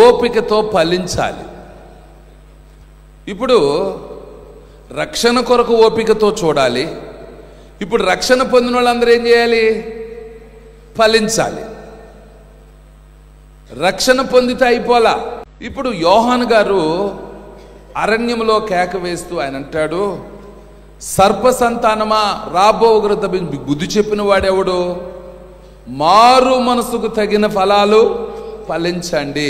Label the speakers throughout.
Speaker 1: ఓపికతో ఫలించాలి. ఇప్పుడు రక్షణ కొరకు ఓపికతో చూడాలి. ఇప్పుడు రక్షణ పొందిన వాళ్ళందరూ ఏం చేయాలి? ఫలించాలి. రక్షణ పొందితే అయిపోలా. ఇప్పుడు యోహాను గారు అరణ్యంలో కేక వేస్తూ ఆయన అంటాడు, సర్ప సంతానమా రాబో ఉగ్రత బుద్ధి చెప్పిన వాడెవడు? మారు మనసుకు తగిన ఫలాలు ఫలించండి.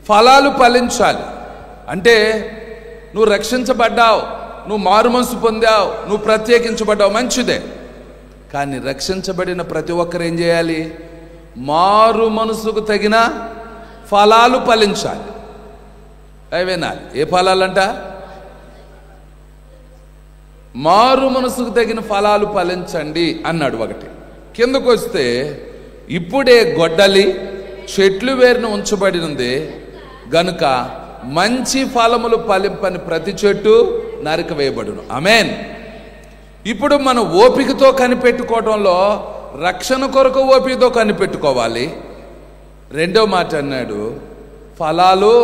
Speaker 1: ఫలాలు ఫలించాలి అంటే నువ్వు రక్షించబడ్డావు, నువ్వు మారు మనసు పొందావు, నువ్వు ప్రత్యేకించబడ్డావు, మంచిదే. కానీ రక్షించబడిన ప్రతి ఒక్కరు ఏం చేయాలి? మారు మనసుకు తగిన ఫలాలు ఫలించాలి. అవి వినాలి. ఏ ఫలాలంట? మారు మనసుకు తగిన ఫలాలు ఫలించండి అన్నాడు ఒకటి. కిందకు వస్తే ఇప్పుడే గొడ్డలి చెట్లు వేరున ఉంచబడినది గనుక మంచి ఫలములు ఫలింపని ప్రతి చెట్టు నరికివేయబడును. ఆమేన్. ఇప్పుడు మనం ఓపికతో కనిపెట్టుకోవడంలో రక్షణ కొరకు ఓపికతో కనిపెట్టుకోవాలి. రెండో మాట అన్నాడు, ఫలాలు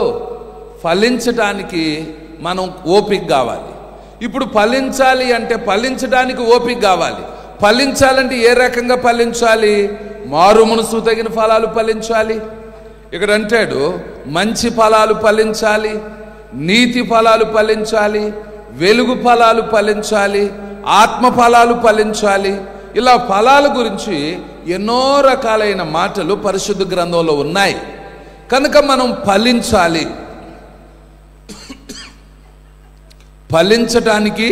Speaker 1: ఫలించటానికి మనం ఓపిక కావాలి. ఇప్పుడు ఫలించాలి అంటే ఫలించడానికి ఓపిక కావాలి. ఫలించాలంటే ఏ రకంగా ఫలించాలి? మారు మనసు తగిన ఫలాలు ఫలించాలి. ఇక్కడ అంటాడు మంచి ఫలాలు ఫలించాలి, నీతి ఫలాలు ఫలించాలి, వెలుగు ఫలాలు ఫలించాలి, ఆత్మ ఫలాలు ఫలించాలి. ఇలా ఫలాల గురించి ఎన్నో రకాలైన మాటలు పరిశుద్ధ గ్రంథంలో ఉన్నాయి. కనుక మనం ఫలించాలి. ఫలించటానికి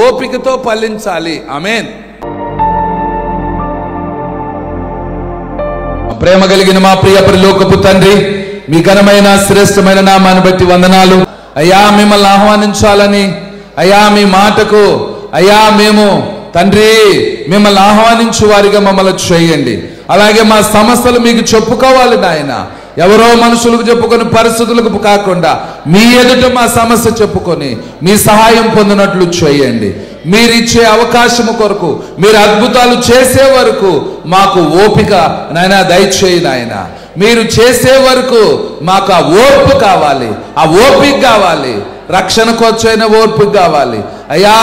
Speaker 1: ఓపికతో ఫలించాలి. ఆమేన్. ప్రేమ కలిగిన మా ప్రియ పరలోకపు తండ్రి, మీ ఘనమైన శ్రేష్టమైన నామాన్ని బట్టి వందనాలు అయ్యా. మిమ్మల్ని ఆహ్వానించాలని అయ్యా మీ మాటకు అయ్యా మేము తండ్రి మిమ్మల్ని ఆహ్వానించు వారిగా మమ్మల్ని చేయండి. అలాగే మా సమస్యలు మీకు చెప్పుకోవాలి నాయన. ఎవరో మనుషులకు చెప్పుకొని పరిస్థితులకు కాకుండా మీ ఎదుట మా సమస్య చెప్పుకొని మీ సహాయం పొందినట్లు చేయండి. మీరు ఇచ్చే అవకాశము కొరకు, మీరు అద్భుతాలు చేసే వరకు మాకు ఓపిక నాయన దయచేయి నాయన. మీరు చేసే వరకు మాకు ఆ ఓర్పు కావాలి, ఆ ఓపిక కావాలి. రక్షణకు వచ్చైన ఓర్పు కావాలి అయ్యా.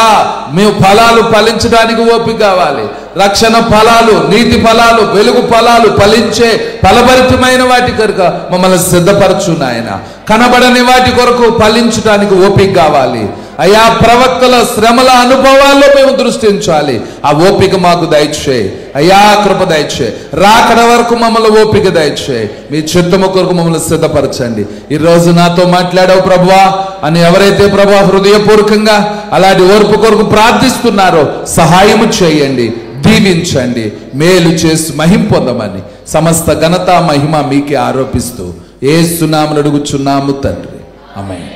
Speaker 1: మేము ఫలాలు ఫలించడానికి ఓపిక కావాలి. రక్షణ ఫలాలు, నీతి ఫలాలు, వెలుగు ఫలాలు ఫలించే ఫలభరితమైన వాటి కొరకు మమ్మల్ని సిద్ధపరచు నాయన. కనబడని వాటి కొరకు ఫలించడానికి ఓపిక కావాలి అయ్యా. ప్రవక్తల శ్రమల అనుభవాల్లో మేము దృష్టించాలి. ఆ ఓపిక మాకు దయచేయి అయ్యా. కృప దయచేయి. రాకడ వరకు మమ్మల్ని ఓపిక దయచేయి. మీ చిత్తము కొరకు మమ్మల్ని సిద్ధపరచండి. ఈరోజు నాతో మాట్లాడావు ప్రభువా అని ఎవరైతే ప్రభువా హృదయపూర్వకంగా అలాంటి ఓర్పు కొరకు ప్రార్థిస్తున్నారో సహాయము చేయండి, దీవించండి, మేలు చేసి మహిమ పొందమని సమస్త ఘనత మహిమ మీకే ఆరోపిస్తూ యేసు నామమున అడుగుచున్నాము తండ్రి. ఆమేన్.